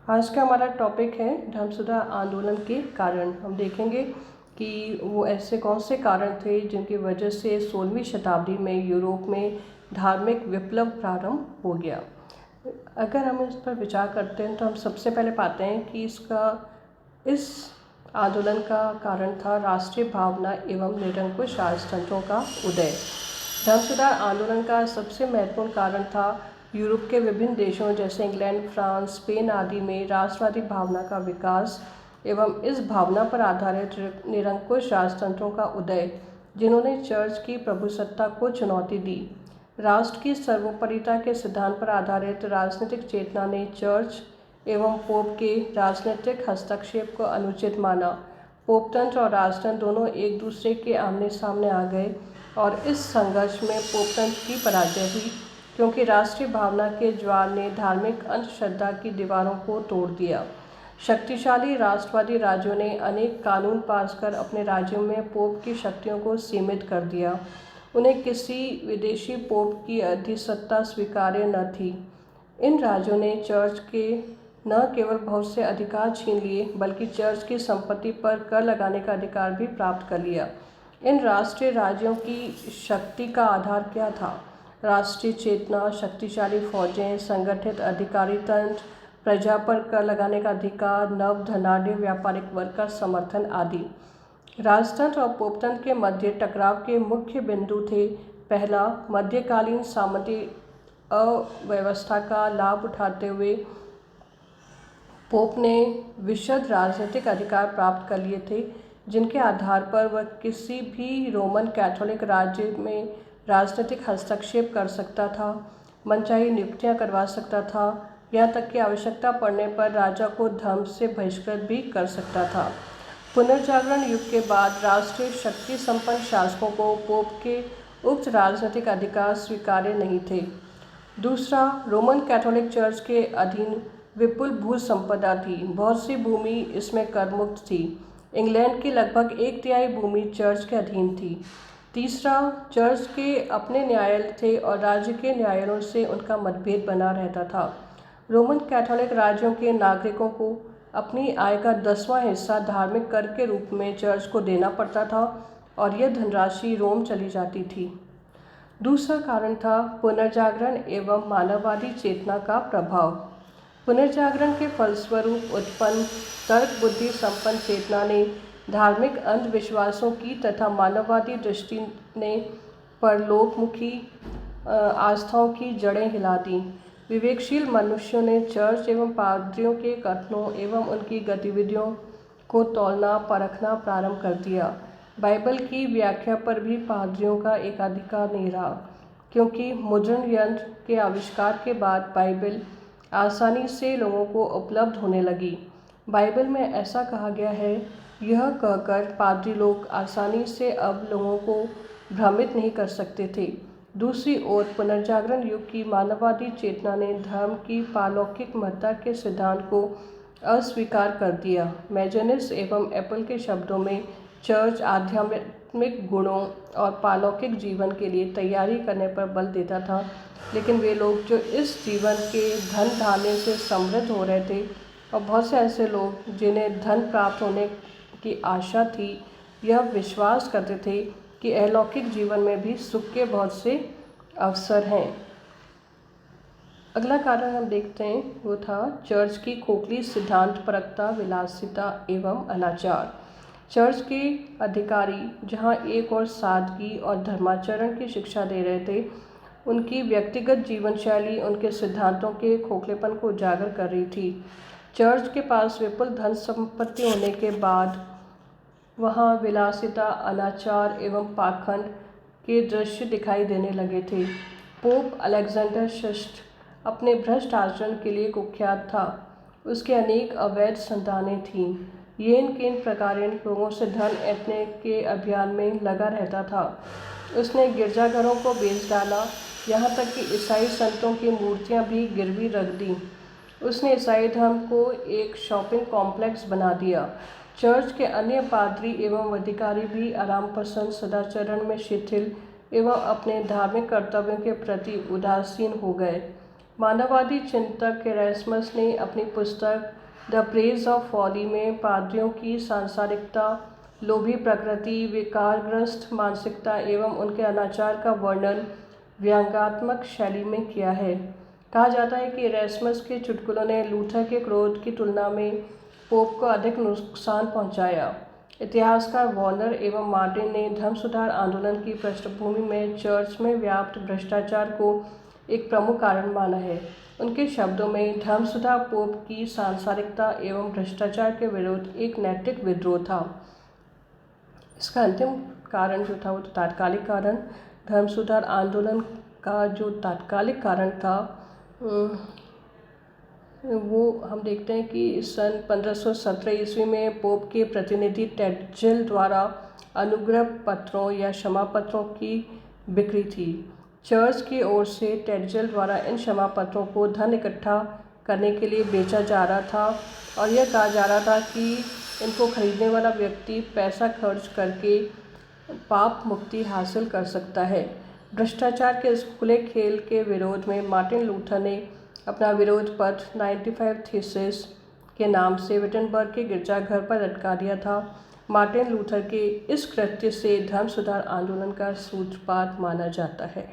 आज का हमारा टॉपिक है धर्म सुधार आंदोलन के कारण। हम देखेंगे कि वो ऐसे कौन से कारण थे जिनकी वजह से 16वीं शताब्दी में यूरोप में धार्मिक विप्लव प्रारंभ हो गया। अगर हम इस पर विचार करते हैं तो हम सबसे पहले पाते हैं कि इस आंदोलन का कारण था राष्ट्रीय भावना एवं निरंकुश राजतंत्रों का उदय। धर्म सुधार आंदोलन का सबसे महत्वपूर्ण कारण था यूरोप के विभिन्न देशों जैसे इंग्लैंड, फ्रांस, स्पेन आदि में राष्ट्रवादी भावना का विकास एवं इस भावना पर आधारित निरंकुश राजतंत्रों का उदय, जिन्होंने चर्च की प्रभुसत्ता को चुनौती दी। राष्ट्र की सर्वोपरिता के सिद्धांत पर आधारित राजनीतिक चेतना ने चर्च एवं पोप के राजनीतिक हस्तक्षेप को अनुचित माना। पोपतंत्र और राजतंत्र दोनों एक दूसरे के आमने सामने आ गए और इस संघर्ष में पोपतंत्र की पराजय हुई, क्योंकि राष्ट्रीय भावना के ज्वाल ने धार्मिक अंधश्रद्धा की दीवारों को तोड़ दिया। शक्तिशाली राष्ट्रवादी राज्यों ने अनेक कानून पास कर अपने राज्यों में पोप की शक्तियों को सीमित कर दिया। उन्हें किसी विदेशी पोप की अधिसत्ता स्वीकार्य न थी। इन राज्यों ने चर्च के न केवल बहुत से अधिकार छीन लिए, बल्कि चर्च की संपत्ति पर कर लगाने का अधिकार भी प्राप्त कर लिया। इन राष्ट्रीय राज्यों की शक्ति का आधार क्या था? राष्ट्रीय चेतना, शक्तिशाली फौजें, संगठित अधिकारी तंत्र, प्रजा पर कर लगाने का अधिकार, नव धनाढ्य व्यापारिक वर्ग का समर्थन आदि। राजतंत्र और पोपतंत्र के मध्य टकराव के मुख्य बिंदु थे। पहला, मध्यकालीन सामंती अव्यवस्था का लाभ उठाते हुए पोप ने विशद राजनीतिक अधिकार प्राप्त कर लिए थे, जिनके आधार पर वह किसी भी रोमन कैथोलिक राज्य में राजनीतिक हस्तक्षेप कर सकता था, मनचाही नियुक्तियां करवा सकता था, यहाँ तक कि आवश्यकता पड़ने पर राजा को धर्म से बहिष्कृत भी कर सकता था। पुनर्जागरण युग के बाद राष्ट्रीय शक्ति संपन्न शासकों को पोप के उक्त राजनीतिक अधिकार स्वीकार्य नहीं थे। दूसरा, रोमन कैथोलिक चर्च के अधीन विपुल भू संपदा थी। बहुत सी भूमि इसमें कर मुक्त थी। इंग्लैंड की लगभग 1/3 भूमि चर्च के अधीन थी। तीसरा, चर्च के अपने न्यायालय थे और राज्य के न्यायालयों से उनका मतभेद बना रहता था। रोमन कैथोलिक राज्यों के नागरिकों को अपनी आय का 10वां हिस्सा धार्मिक कर के रूप में चर्च को देना पड़ता था और यह धनराशि रोम चली जाती थी। दूसरा कारण था पुनर्जागरण एवं मानववादी चेतना का प्रभाव। पुनर्जागरण के फलस्वरूप उत्पन्न तर्क बुद्धि संपन्न चेतना ने धार्मिक अंधविश्वासों की तथा मानववादी दृष्टि ने परलोकमुखी आस्थाओं की जड़ें हिला दी। विवेकशील मनुष्यों ने चर्च एवं पादरियों के कथनों एवं उनकी गतिविधियों को तौलना परखना प्रारंभ कर दिया। बाइबल की व्याख्या पर भी पादरियों का एकाधिकार नहीं रहा, क्योंकि मुद्रण यंत्र के आविष्कार के बाद बाइबल आसानी से लोगों को उपलब्ध होने लगी। बाइबल में ऐसा कहा गया है, यह कहकर पादरी लोग आसानी से अब लोगों को भ्रमित नहीं कर सकते थे। दूसरी ओर पुनर्जागरण युग की मानववादी चेतना ने धर्म की पारलौकिक महत्ता के सिद्धांत को अस्वीकार कर दिया। मैजनिस एवं एप्पल के शब्दों में चर्च आध्यात्मिक गुणों और पारलौकिक जीवन के लिए तैयारी करने पर बल देता था, लेकिन वे लोग जो इस जीवन के धन धान्य से समृद्ध हो रहे थे और बहुत से ऐसे लोग जिन्हें धन प्राप्त होने की आशा थी, यह विश्वास करते थे कि अलौकिक जीवन में भी सुख के बहुत से अवसर हैं। अगला कारण हम देखते हैं, वो था चर्च की खोखली सिद्धांतपरकता, विलासिता एवं अनाचार। चर्च के अधिकारी जहाँ एक और सादगी और धर्माचरण की शिक्षा दे रहे थे, उनकी व्यक्तिगत जीवन शैली उनके सिद्धांतों के खोखलेपन को उजागर कर रही थी। चर्च के पास विपुल धन संपत्ति होने के बाद वहाँ विलासिता, अनाचार एवं पाखंड के दृश्य दिखाई देने लगे थे। पोप अलेक्जेंडर षष्ठ अपने भ्रष्ट आचरण के लिए कुख्यात था। उसके अनेक अवैध संतानें थीं। येन केन प्रकारेण लोगों से धन ऐंठने के अभियान में लगा रहता था। उसने गिरजाघरों को बेच डाला, यहाँ तक कि ईसाई संतों की मूर्तियाँ भी गिरवी रख दी। उसने ईसाई धर्म को एक शॉपिंग कॉम्प्लेक्स बना दिया। चर्च के अन्य पादरी एवं अधिकारी भी आराम पसंद, सदाचरण में शिथिल एवं अपने धार्मिक कर्तव्यों के प्रति उदासीन हो गए। मानववादी चिंतक एरास्मस ने अपनी पुस्तक द प्रेज ऑफ फॉली में पादरियों की सांसारिकता, लोभी प्रकृति, विकारग्रस्त मानसिकता एवं उनके अनाचार का वर्णन व्यंग्यात्मक शैली में किया है। कहा जाता है कि एरास्मस के चुटकुलों ने लूथर के क्रोध की तुलना में पोप को अधिक नुकसान पहुंचाया। इतिहासकार वॉर्नर एवं मार्टिन ने धर्म सुधार आंदोलन की पृष्ठभूमि में चर्च में व्याप्त भ्रष्टाचार को एक प्रमुख कारण माना है। उनके शब्दों में धर्म सुधार पोप की सांसारिकता एवं भ्रष्टाचार के विरुद्ध एक नैतिक विद्रोह था। इसका अंतिम कारण जो था वो तो तात्कालिक कारण, धर्म सुधार आंदोलन का जो तात्कालिक कारण था वो हम देखते हैं कि सन 1517 ईस्वी में पोप के प्रतिनिधि टेडजिल द्वारा अनुग्रह पत्रों या क्षमा पत्रों की बिक्री थी। चर्च की ओर से टेडजिल द्वारा इन क्षमा पत्रों को धन इकट्ठा करने के लिए बेचा जा रहा था और यह कहा जा रहा था कि इनको खरीदने वाला व्यक्ति पैसा खर्च करके पाप मुक्ति हासिल कर सकता है। भ्रष्टाचार के इस खुले खेल के विरोध में मार्टिन लूथर ने अपना विरोध पत्र 95 थीसिस के नाम से विटनबर्ग के गिरजाघर पर लटका दिया था। मार्टिन लूथर के इस कृत्य से धर्म सुधार आंदोलन का सूत्रपात माना जाता है।